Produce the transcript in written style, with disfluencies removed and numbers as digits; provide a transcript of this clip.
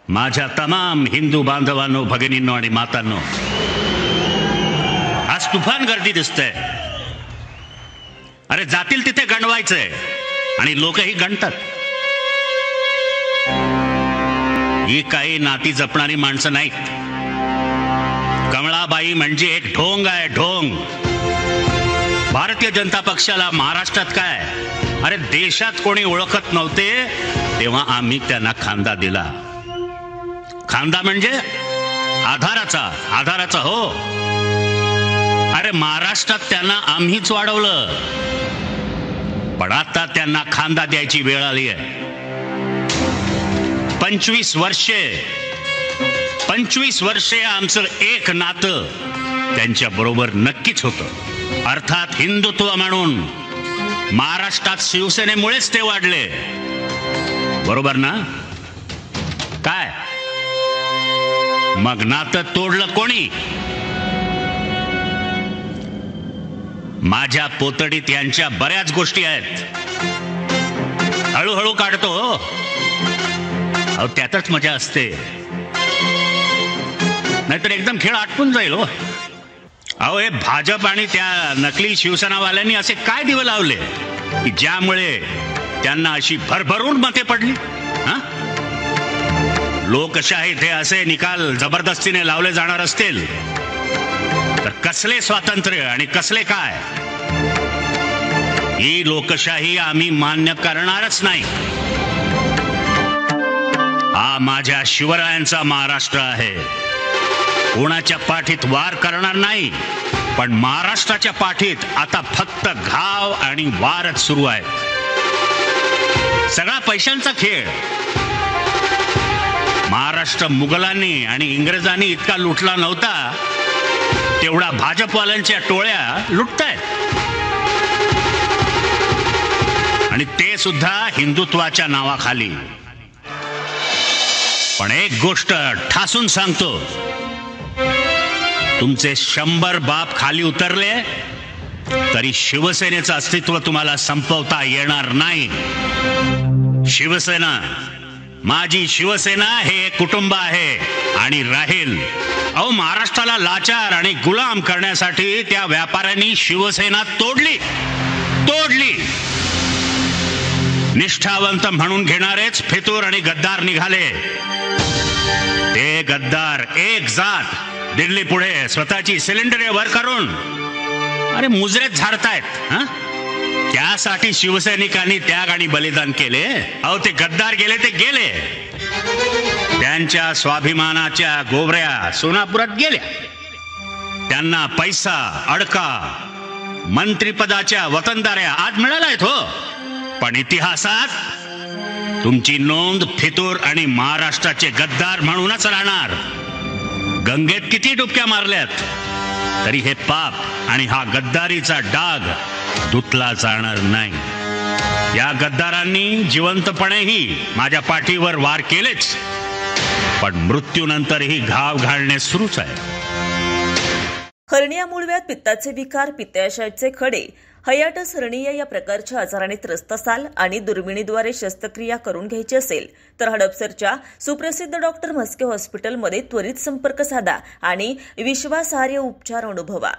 माझ्या तमाम हिंदू बांधवांनो, भगिनींनो आणि मातांनो, आज तुफान गर्दी दिसते. अरे जातील तिथे गणवायचंय आणि लोकही गणतात. ही काही नाती जपणारी माणसं नाहीत. कमळाबाई म्हणजे एक ढोंग आहे, ढोंग. भारतीय जनता पक्षाला महाराष्ट्रात काय, अरे देशात कोणी ओळखत नव्हते तेव्हा आम्ही त्यांना खांदा दिला. खांदा म्हणजे आधाराचा हो. अरे महाराष्ट्रात त्यांना आम्हीच वाढवलं, पण आता त्यांना खांदा द्यायची वेळ आली आहे. 25 वर्षे आमचं एक नातं त्यांच्या बरोबर नक्कीच होतं. अर्थात हिंदुत्व म्हणून महाराष्ट्रात शिवसेनेमुळेच ते वाढले, बरोबर ना? काय मग नातं तोडलं कोणी? माझ्या पोतडीत यांच्या बऱ्याच गोष्टी आहेत. हळूहळू काढतो हो. अहो त्यातच मजा असते, नाहीतर एकदम खेळ आटपून जाईल हो. अहो हे भाजप आणि त्या नकली शिवसेनावाल्यांनी असे काय दिवे लावले की ज्यामुळे त्यांना अशी भरभरून मते पडली? हा, लोकशाहीत हे असे निकाल जबरदस्तीने लावले जाणार असतील तर कसले स्वातंत्र्य आणि कसले काय? ही लोकशाही आम्ही मान्य करणारच नाही. हा माझ्या शिवरायांचा महाराष्ट्र आहे. कोणाच्या पाठीत वार करणार नाही, पण महाराष्ट्राच्या पाठीत आता फक्त घाव आणि वारच सुरू आहेत. सगळा पैशांचा खेळ. महाराष्ट्र मुघलांनी आणि इंग्रजांनी इतका लुटला नव्हता तेवढा भाजपवाल्यांच्या टोळ्या लुटतायत, आणि ते सुद्धा हिंदुत्वाच्या नावाखाली. पण एक गोष्ट ठासून सांगतो, तुमचे 100 बाप खाली उतरले तरी शिवसेनेचं अस्तित्व तुम्हाला संपवता येणार नाही. शिवसेना, माझी शिवसेना हे एक कुटुंब आहे आणि राहील. अहो महाराष्ट्राला लाचार आणि गुलाम करण्यासाठी त्या व्यापाऱ्यांनी शिवसेना तोडली. निष्ठावंत म्हणून घेणारेच फितूर आणि गद्दार निघाले. ते गद्दार एक जात दिल्ली पुढे स्वतःची सिलेंडर वर करून अरे मुजरेत झाडतायत. त्यासाठी शिवसैनिकांनी त्याग आणि बलिदान केले. अहो ते गद्दार गेले ते गेले, त्यांच्या स्वाभिमानाच्या गोवऱ्या सोनापुरात गेल्या. त्यांना पैसा, अडका, मंत्रिपदाच्या वतनदाऱ्या आज मिळाल्यात हो, पण इतिहासात तुमची नोंद फितूर आणि महाराष्ट्राचे गद्दार म्हणूनच राहणार. गंगेत किती डुबक्या मारल्यात तरी हे पाप आणि हा गद्दारीचा डाग धुतला जाणार नाही. या गद्दारांनी जिवंतपणेही माझ्या पाठीवर वार केलेच, पण मृत्यूनंतरही घाव घालणे सुरूच आहे. हर्निया, मूळव्याध, पित्ताचे विकार, पित्ताशयाचे खडे, हायटिस हर्निया या प्रकारच्या आजाराने त्रस्त असाल आणि दुर्बिणीद्वारे शस्त्रक्रिया करून घ्यायची असेल तर हडपसरच्या सुप्रसिद्ध डॉक्टर म्हस्के हॉस्पिटलमध्ये त्वरित संपर्क साधा आणि विश्वासार्ह उपचार अनुभवा.